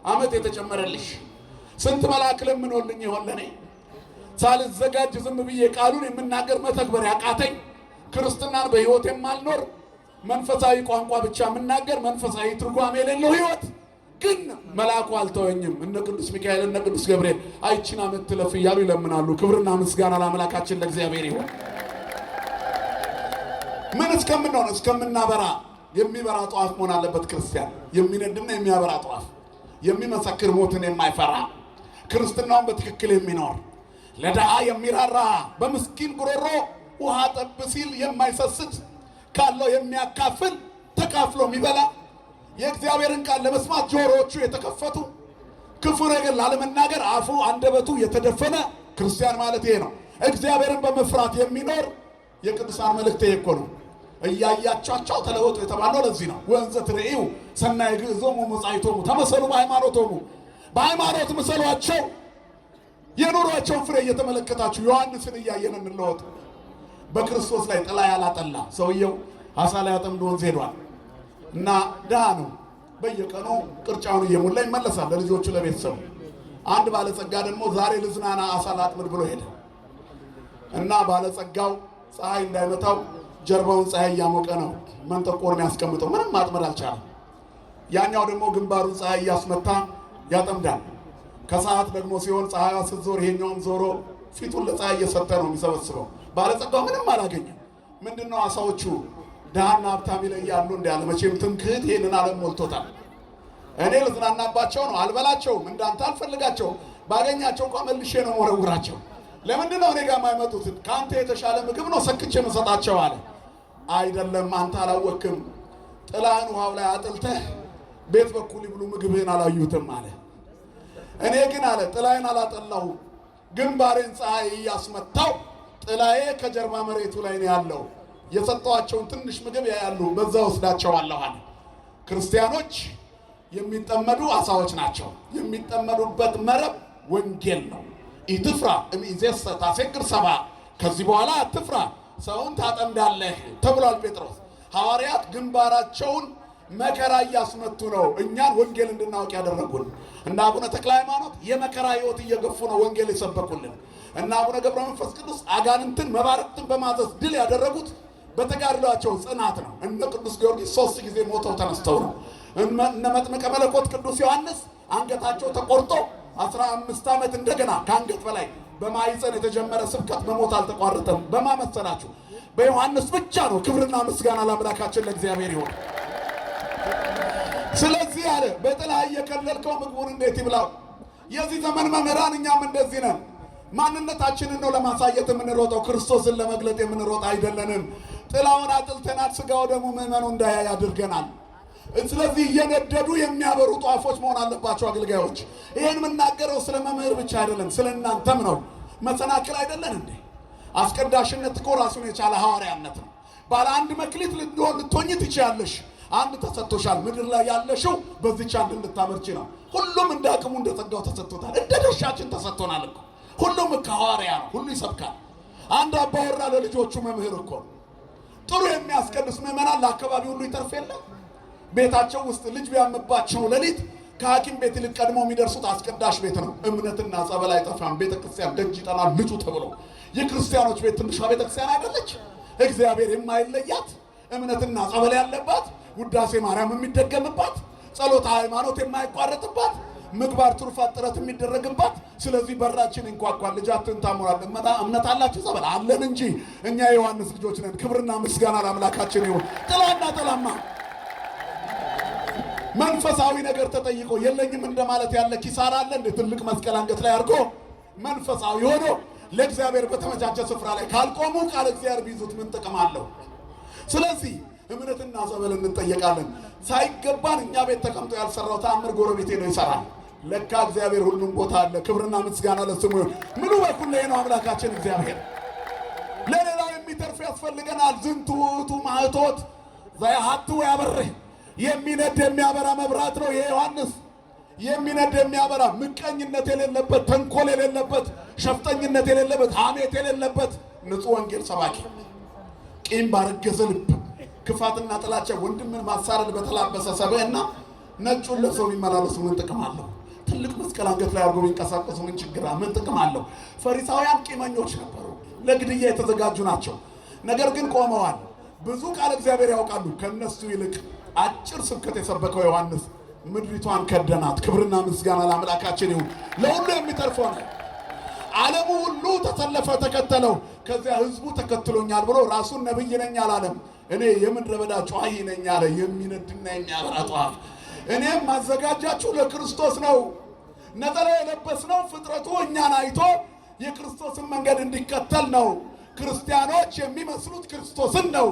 ዓመት የተጨመረልሽ። ስንት መልአክ ለምኖልኝ ይሆን ለኔ ሳልዘጋጅ ዝም ብዬ ቃሉን የምናገር መተግበር ያቃተኝ፣ ክርስትናን በሕይወት የማልኖር መንፈሳዊ ቋንቋ ብቻ የምናገር መንፈሳዊ ትርጓሜ የሌለው ሕይወት ግን መልአኩ አልተወኝም። እነ ቅዱስ ሚካኤል እነ ቅዱስ ገብርኤል አይቺን ዓመት ትለፍ እያሉ ይለምናሉ። ክብርና ምስጋና ለአምላካችን ለእግዚአብሔር ይሁን። ምን እስከምንሆን እስከምናበራ የሚበራ ጧፍ መሆን አለበት ክርስቲያን። የሚነድና የሚያበራ ጧፍ፣ የሚመሰክር ሞትን የማይፈራ ክርስትናውን በትክክል የሚኖር ለድሃ የሚራራ በምስኪን ጉሮሮ ውሃ ጠብ ሲል የማይሰስት ካለው የሚያካፍል ተካፍሎ የሚበላ የእግዚአብሔርን ቃል ለመስማት ጆሮዎቹ የተከፈቱ ክፉ ነገር ላለመናገር አፉ አንደበቱ የተደፈነ ክርስቲያን ማለት ይሄ ነው። እግዚአብሔርን በመፍራት የሚኖር የቅዱሳን መልእክት ይሄ እኮ ነው። እያያቻቸው ተለወጡ የተባለው ለዚህ ነው። ወንዘ ትርእዩ ሰናይ ግዕዞሙ መጻይቶሙ ተመሰሉ በሃይማኖቶሙ፣ በሃይማኖት ምሰሏቸው። የኑሯቸውን ፍሬ እየተመለከታችሁ ዮሐንስን እያየን እንለወጥ። በክርስቶስ ላይ ጥላ ያላጠላ ሰውየው አሳ ላይ አጠምዶ ወንዝ ሄዷል እና ድሃ ነው። በየቀኑ ቅርጫውን እየሞላ ይመለሳል ለልጆቹ ለቤተሰቡ። አንድ ባለጸጋ ደግሞ ዛሬ ልዝናና አሳ ላጥምድ ብሎ ሄደ እና ባለጸጋው ፀሐይ እንዳይመታው ጀርባውን ፀሐይ እያሞቀ ነው መንጠቆር የሚያስቀምጠው። ምንም ማጥመድ አልቻለም። ያኛው ደግሞ ግንባሩን ፀሐይ እያስመታ ያጠምዳል። ከሰዓት ደግሞ ሲሆን ፀሐይዋ ስትዞር ይሄኛውም ዞሮ ፊቱን ለፀሐይ እየሰጠ ነው የሚሰበስበው። ባለጸጋው ምንም አላገኘም። ምንድነው አሳዎቹ ድሃና ሀብታም ይለያሉ እንዳለ መቼም ትምክህት ይሄንን ዓለም ሞልቶታል። እኔ ልዝናናባቸው ነው፣ አልበላቸውም፣ እንዳንተ አልፈልጋቸውም። ባገኛቸው እንኳን መልሼ ነው ወረውራቸው። ለምንድን ነው እኔ ጋር የማይመጡት? ከአንተ የተሻለ ምግብ ነው ሰክቼ መሰጣቸው አለ። አይደለም አንተ አላወክም፣ ጥላህን ውሃው ላይ አጥልተህ ቤት በኩል ይብሉ ምግብህን አላዩትም አለ። እኔ ግን አለ ጥላዬን አላጠላሁም፣ ግንባሬን ፀሐይ እያስመታው ጥላዬ ከጀርባ መሬቱ ላይ ነው ያለው። የሰጠዋቸውን ትንሽ ምግብ ያያሉ፣ በዛ ወስዳቸዋለሁ አለ። ክርስቲያኖች የሚጠመዱ አሳዎች ናቸው። የሚጠመዱበት መረብ ወንጌል ነው። ኢትፍራ እምይእዜሰ ታሴግር ሰብአ፣ ከዚህ በኋላ አትፍራ ሰውን ታጠምዳለህ ተብሏል ጴጥሮስ። ሐዋርያት ግንባራቸውን መከራ እያስመቱ ነው እኛን ወንጌል እንድናውቅ ያደረጉን። እና አቡነ ተክለ ሃይማኖት የመከራ ሕይወት እየገፉ ነው ወንጌል የሰበኩልን። እና አቡነ ገብረ መንፈስ ቅዱስ አጋንንትን መባረቅትን በማዘዝ ድል ያደረጉት በተጋድሏቸው ጽናት ነው። እነ ቅዱስ ጊዮርጊስ 3 ጊዜ ሞተው ተነስተው ነው። እነ መጥምቀ መለኮት ቅዱስ ዮሐንስ አንገታቸው ተቆርጦ 15 ዓመት እንደገና ከአንገት በላይ በማይፀን የተጀመረ ስብከት በሞት አልተቋረጠም። በማመሰላችሁ በዮሐንስ ብቻ ነው። ክብርና ምስጋና ለአምላካችን ለእግዚአብሔር ይሁን። ስለዚህ አለ በጥላ እየከለልከው ምግቡን እንዴት ይብላው? የዚህ ዘመን መምህራን እኛም እንደዚህ ነን። ማንነታችንን ነው ለማሳየት የምንሮጠው፣ ክርስቶስን ለመግለጥ የምንሮጥ አይደለንም። ጥላውን አጥልተናል፣ ስጋው ደግሞ ምዕመኑ እንዳያይ አድርገናል። ስለዚህ እየነደዱ የሚያበሩ ጧፎች መሆን አለባቸው አገልጋዮች። ይህን የምናገረው ስለ መምህር ብቻ አይደለም፣ ስለ እናንተም ነው። መሰናክል አይደለን እንዴ? አስቀዳሽነት እኮ ራሱን የቻለ ሐዋርያነት ነው። ባለ አንድ መክሊት ልትሆኝ ትችያለሽ። አንድ ተሰጥቶሻል። ምድር ላይ ያለሽው በዚች አንድ እንድታመርቺ ነው። ሁሉም እንደ አቅሙ እንደ ጸጋው ተሰጥቶታል። እንደ ድርሻችን ተሰጥቶናል እኮ። ሁሉም ከሐዋርያ ነው፣ ሁሉ ይሰብካል። አንድ አባወራ ለልጆቹ መምህር እኮ ነው። ጥሩ የሚያስቀድስ ምዕመናን ለአካባቢ ሁሉ ይተርፍ የለ። ቤታቸው ውስጥ ልጅ ቢያምባቸው ሌሊት ከሐኪም ቤት ይልቅ ቀድሞ የሚደርሱት አስቀዳሽ ቤት ነው። እምነትና ጸበል አይጠፋም። ቤተክርስቲያን ደጅ ይጠናል ልጁ ተብሎ። የክርስቲያኖች ቤት ትንሿ ቤተክርስቲያን አይደለች? እግዚአብሔር የማይለያት እምነትና ጸበል ያለባት፣ ውዳሴ ማርያም የሚደገምባት፣ ጸሎተ ሃይማኖት የማይቋረጥባት፣ ምግባር ትሩፋት ጥረት የሚደረግባት። ስለዚህ በራችን እንኳኳን። ልጃችን ታሞራል። እምነት አላችሁ? ጸበል አለን እንጂ እኛ የዮሐንስ ልጆች ነን። ክብርና ምስጋና ለአምላካችን ይሁን። ጥላና ጥላማ መንፈሳዊ ነገር ተጠይቆ የለኝም እንደማለት ያለ ኪሳራ አለ እንደ ትልቅ መስቀል አንገት ላይ አድርጎ መንፈሳዊ ሆኖ ለእግዚአብሔር በተመቻቸ ስፍራ ላይ ካልቆሙ ቃል እግዚአብሔር ቢይዙት ምን ጥቅም አለው? ስለዚህ እምነትና ጸበል እንጠየቃለን። ሳይገባን እኛ ቤት ተቀምጦ ያልሰራው ተአምር ጎረቤቴ ነው ይሰራል። ለካ እግዚአብሔር ሁሉም ቦታ አለ። ክብርና ምስጋና ለስሙ ይሁን። ምኑ በኩል ላይ ነው አምላካችን እግዚአብሔር። ለሌላው የሚተርፍ ያስፈልገናል። ዝንቱ ውእቱ ማኅቶት ዘያሐትው ያበርህ፣ የሚነድ የሚያበራ መብራት ነው የዮሐንስ። የሚነድ የሚያበራ ምቀኝነት የሌለበት፣ ተንኮል የሌለበት፣ ሸፍጠኝነት የሌለበት፣ ሐሜት የሌለበት ንጹሕ ወንጌል ሰባኪ ቂም ባረገዘ ልብ ክፋትና ጥላቻ ወንድምን ማሳረድ በተላበሰ ሰብዕና ነጩን ለብሰው ቢመላለሱ ምን ጥቅም አለው? ትልቅ መስቀል አንገት ላይ አድርገው ቢንቀሳቀሱ ምን ችግር ምን ጥቅም አለው? ፈሪሳውያን ቂመኞች ነበሩ፣ ለግድያ የተዘጋጁ ናቸው። ነገር ግን ቆመዋል። ብዙ ቃል እግዚአብሔር ያውቃሉ። ከነሱ ይልቅ አጭር ስብከት የሰበከው ዮሐንስ ምድሪቷን ከደናት። ክብርና ምስጋና ለአምላካችን ይሁን። ለሁሉ የሚተርፍ ሆነ። ዓለሙ ሁሉ ተሰለፈ፣ ተከተለው። ከዚያ ህዝቡ ተከትሎኛል ብሎ ራሱን ነብይ ነኝ አላለም። እኔ የምድረ በዳ ጨዋሂ ነኝ አለ። የሚነድና የሚያበራ ጧፍ። እኔም ማዘጋጃችሁ ለክርስቶስ ነው። ነጠላ የለበስነው ፍጥረቱ እኛን አይቶ የክርስቶስን መንገድ እንዲከተል ነው። ክርስቲያኖች የሚመስሉት ክርስቶስን ነው።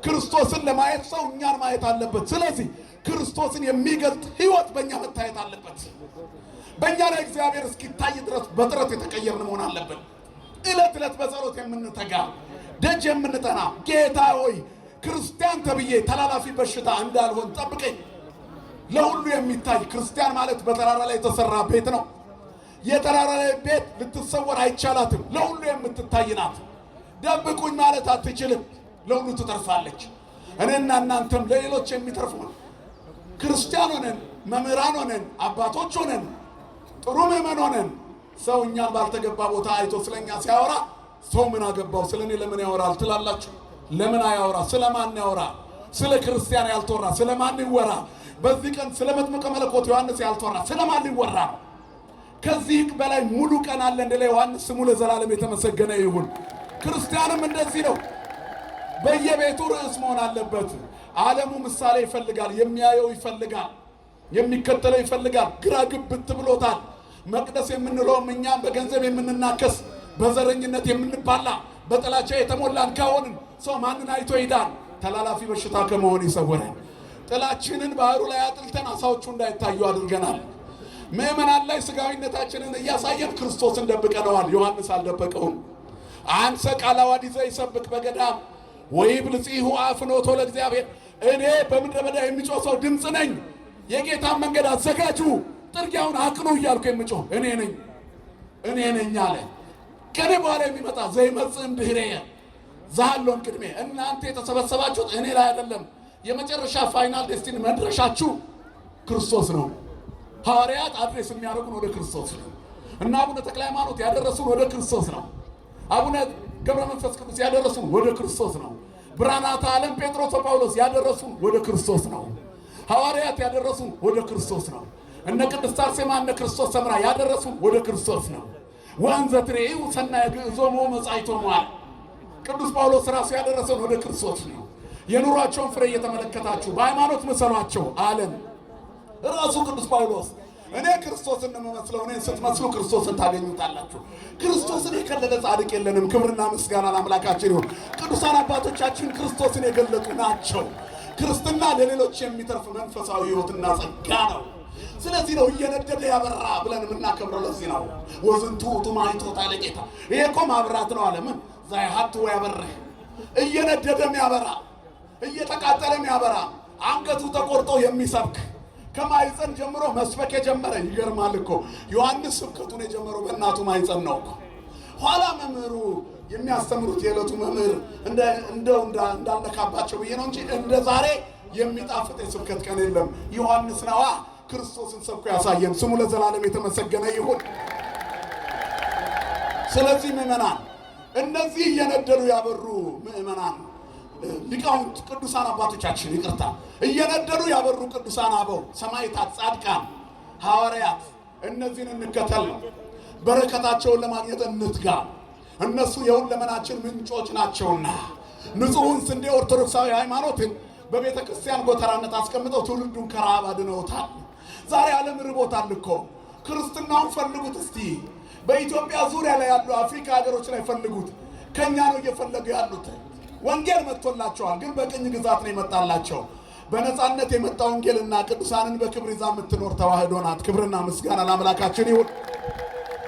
ክርስቶስን ለማየት ሰው እኛን ማየት አለበት። ስለዚህ ክርስቶስን የሚገልጥ ህይወት በእኛ መታየት አለበት። በእኛ ላይ እግዚአብሔር እስኪታይ ድረስ በጥረት የተቀየርን መሆን አለብን። ዕለት ዕለት በጸሎት የምንተጋ ደጅ የምንጠና ጌታ ሆይ ክርስቲያን ተብዬ ተላላፊ በሽታ እንዳልሆን ጠብቀኝ። ለሁሉ የሚታይ ክርስቲያን ማለት በተራራ ላይ የተሰራ ቤት ነው። የተራራ ላይ ቤት ልትሰወር አይቻላትም። ለሁሉ የምትታይ ናት። ደብቁኝ ማለት አትችልም። ለሁሉ ትተርፋለች። እኔና እናንተም ለሌሎች የሚተርፉ ነው። ክርስቲያን ሆነን መምህራን ሆነን አባቶች ሆነን ጥሩ ምዕመን ሆነን ሰው እኛን ባልተገባ ቦታ አይቶ ስለኛ ሲያወራ ሰው ምን አገባው ስለኔ ለምን ያወራል ትላላችሁ? ለምን አያወራ? ስለማን ያወራ? ስለ ክርስቲያን ያልተወራ ስለማን ይወራ? በዚህ ቀን ስለ መጥምቀ መለኮት ዮሐንስ ያልተወራ ስለማን ይወራ? ከዚህ በላይ ሙሉ ቀን አለ እንደ ዮሐንስ ስሙ ለዘላለም የተመሰገነ ይሁን። ክርስቲያንም እንደዚህ ነው። በየቤቱ ርዕስ መሆን አለበት። ዓለሙ ምሳሌ ይፈልጋል፣ የሚያየው ይፈልጋል፣ የሚከተለው ይፈልጋል። ግራ ግብት ብሎታል። መቅደስ የምንለውም እኛም በገንዘብ የምንናከስ በዘረኝነት የምንባላ በጥላቻ የተሞላን ከሆንን ሰው ማንን አይቶ ይዳን? ተላላፊ በሽታ ከመሆን ይሰወራል። ጥላችንን ባህሩ ላይ አጥልተን አሳዎቹ እንዳይታዩ አድርገናል። ምዕመናን ላይ ስጋዊነታችንን እያሳየን ክርስቶስን ደብቀነዋል። ዮሐንስ አልደበቀውም። አንሰ ቃለ አዋዲ ዘይሰብክ በገዳም ወይብልጽሑ አፍኖቶ ለእግዚአብሔር። እኔ በምድረ በዳ የሚጮህ ሰው ድምፅ ነኝ። የጌታን መንገድ አዘጋጁ፣ ጥርጊያውን አቅኑ እያልኩ የምጮህ እኔ ነኝ አለ። ከኔ በኋላ የሚመጣ ዘይመጽእ እምድኅሬየ ዘሀሎን ቅድሜ። እናንተ የተሰበሰባችሁት እኔ ላይ አይደለም። የመጨረሻ ፋይናል ዴስቲኒ መድረሻችሁ ክርስቶስ ነው። ሐዋርያት አድሬስ የሚያደርጉን ወደ ክርስቶስ ነው እና አቡነ ተክለ ሃይማኖት ያደረሱን ወደ ክርስቶስ ነው። አቡነ ገብረ መንፈስ ቅዱስ ያደረሱን ወደ ክርስቶስ ነው። ብርሃናተ ዓለም ጴጥሮስ ጳውሎስ ያደረሱን ወደ ክርስቶስ ነው። ሐዋርያት ያደረሱን ወደ ክርስቶስ ነው። እነ ቅድስት አርሴማ እነ ክርስቶስ ሰምራ ያደረሱን ወደ ክርስቶስ ነው። ወእንዘ ትሬኡ ሰናየ ግዕዞሙ መጻእቶሙ አለ ቅዱስ ጳውሎስ ራሱ ያደረሰን ወደ ክርስቶስ ነው። የኑሯቸውን ፍሬ እየተመለከታችሁ በሃይማኖት ምሰሏቸው አለን ራሱ ቅዱስ ጳውሎስ። እኔ ክርስቶስን እንደምመስለው እኔን ስትመስሉ ክርስቶስን ታገኙታላችሁ። ክርስቶስን የከለለ ጻድቅ የለንም። ክብርና ምስጋና ለአምላካችን ይሁን። ቅዱሳን አባቶቻችን ክርስቶስን የገለጡ ናቸው። ክርስትና ለሌሎች የሚተርፍ መንፈሳዊ ሕይወትና ጸጋ ነው። ስለዚህ ነው እየነደደ ያበራ ብለን የምናከብረው። ለዚህ ነው ወዝንቱ ውእቱ ማኅቶተ ለጌታ። ይሄ እኮ ማብራት ነው አለ። ምን ዘይሀቱ ያበርህ፣ እየነደደም ያበራ እየተቃጠለም ያበራ፣ አንገቱ ተቆርጦ የሚሰብክ ከማይፀን ጀምሮ መስበክ የጀመረ። ይገርማል እኮ ዮሐንስ ስብከቱን የጀመረው በእናቱ ማይፀን ነው እኮ። ኋላ መምህሩ የሚያስተምሩት የዕለቱ መምህር እንደው እንዳልነካባቸው ብዬ ነው እንጂ እንደ ዛሬ የሚጣፍጥ የስብከት ቀን የለም። ዮሐንስ ነዋ ክርስቶስን ሰብኮ ያሳየን። ስሙ ለዘላለም የተመሰገነ ይሁን። ስለዚህ ምዕመናን፣ እነዚህ እየነደዱ ያበሩ ምዕመናን ሊቃውንት ቅዱሳን አባቶቻችን ይቅርታ እየነደዱ ያበሩ ቅዱሳን አበው ሰማዕታት፣ ጻድቃን፣ ሐዋርያት እነዚህን እንከተል ነው። በረከታቸውን ለማግኘት እንትጋ። እነሱ የሁለመናችን ምንጮች ናቸውና ንጹሑን ስንዴ ኦርቶዶክሳዊ ሃይማኖትን በቤተ ክርስቲያን ጎተራነት አስቀምጠው ትውልዱን ከረሃብ አድነውታል። ዛሬ ዓለም ርቦታል እኮ። ክርስትናውን ፈልጉት እስቲ። በኢትዮጵያ ዙሪያ ላይ ያሉ አፍሪካ ሀገሮች ላይ ፈልጉት። ከኛ ነው እየፈለጉ ያሉት። ወንጌል መጥቶላቸዋል፣ ግን በቅኝ ግዛት ነው የመጣላቸው። በነፃነት የመጣ ወንጌልና ቅዱሳንን በክብር ይዛ የምትኖር ተዋህዶ ናት። ክብርና ምስጋና ለአምላካችን ይሁን።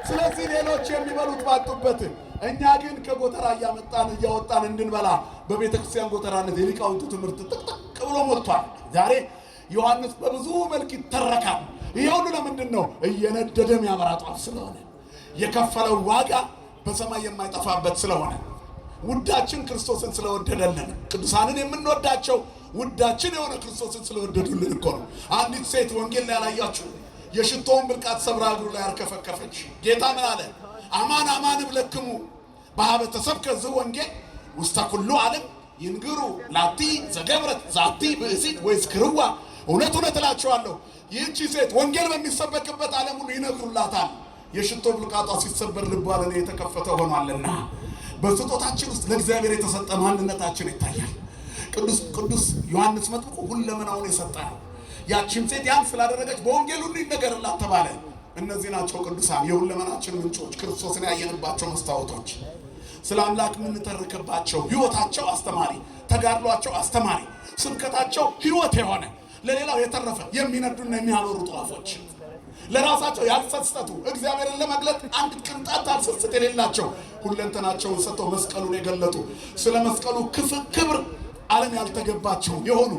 ስለዚህ ሌሎች የሚበሉት ባጡበት፣ እኛ ግን ከጎተራ እያመጣን እያወጣን እንድንበላ በቤተ ክርስቲያን ጎተራነት የሊቃውንቱ ትምህርት ጥቅጥቅ ብሎ ሞልቷል። ዛሬ ዮሐንስ በብዙ መልክ ይተረካል። ይህ ሁሉ ለምንድን ነው? እየነደደ የሚያበራ ጧፍ ስለሆነ፣ የከፈለው ዋጋ በሰማይ የማይጠፋበት ስለሆነ። ውዳችን ክርስቶስን ስለወደደልን ቅዱሳንን የምንወዳቸው ውዳችን የሆነ ክርስቶስን ስለወደዱልን እኮ ነው። አንዲት ሴት ወንጌል ላይ ያላያችሁ የሽቶውን ብልቃጥ ሰብራ እግሩ ላይ አርከፈከፈች። ጌታ ምን አለ? አማን አማን እብለክሙ በሀበ ተሰብከ ዝወንጌል ውስተ ኩሉ ዓለም ይንግሩ ላቲ ዘገብረት ዛቲ ብእሲት ወይስክርዋ። እውነት እውነት እላችኋለሁ ይህቺ ሴት ወንጌል በሚሰበክበት ዓለም ሁሉ ይነግሩላታል። የሽቶ ብልቃጧ ሲሰበር ልቧ ለእኔ የተከፈተ ሆኗልና። በስጦታችን ውስጥ ለእግዚአብሔር የተሰጠ ማንነታችን ይታያል። ቅዱስ ዮሐንስ መጥምቁ ሁለመናውን የሰጠ ነው። ያቺም ሴት ያን ስላደረገች በወንጌል ሁሉ ይነገርላት ተባለ። እነዚህ ናቸው ቅዱሳን፣ የሁለመናችን ምንጮች፣ ክርስቶስን ያየንባቸው መስታወቶች፣ ስለ አምላክ የምንተርክባቸው፣ ሕይወታቸው አስተማሪ፣ ተጋድሏቸው አስተማሪ፣ ስብከታቸው ሕይወት የሆነ ለሌላው የተረፈ የሚነዱና የሚያበሩ ጧፎች፣ ለራሳቸው ያልሰሰቱ እግዚአብሔርን ለመግለጥ አንድ ቅንጣት አልሰስት የሌላቸው ሁለንተናቸውን ሰጥተው መስቀሉን የገለጡ ስለ መስቀሉ ክብር ዓለም ያልተገባቸው የሆኑ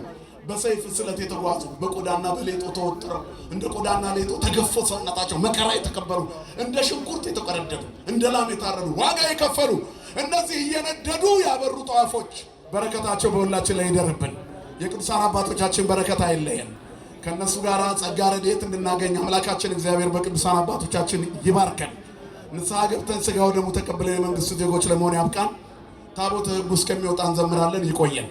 በሰይፍ ስለት የተጓዙ በቆዳና በሌጦ ተወጥረው እንደ ቆዳና ሌጦ ተገፎ ሰውነታቸው መከራ የተቀበሉ እንደ ሽንኩርት የተቀረደዱ እንደ ላም የታረዱ ዋጋ የከፈሉ እነዚህ እየነደዱ ያበሩ ጧፎች በረከታቸው በሁላችን ላይ ይደርብን። የቅዱሳን አባቶቻችን በረከት አይለየን። ከነሱ ጋር ጸጋ ረድኤት እንድናገኝ አምላካችን እግዚአብሔር በቅዱሳን አባቶቻችን ይባርከን። ንስሐ ገብተን ሥጋው ደሙ ተቀብለን የመንግሥቱ ዜጎች ለመሆን ያብቃን። ታቦተ ሕጉ እስከሚወጣ እንዘምራለን። ይቆየን።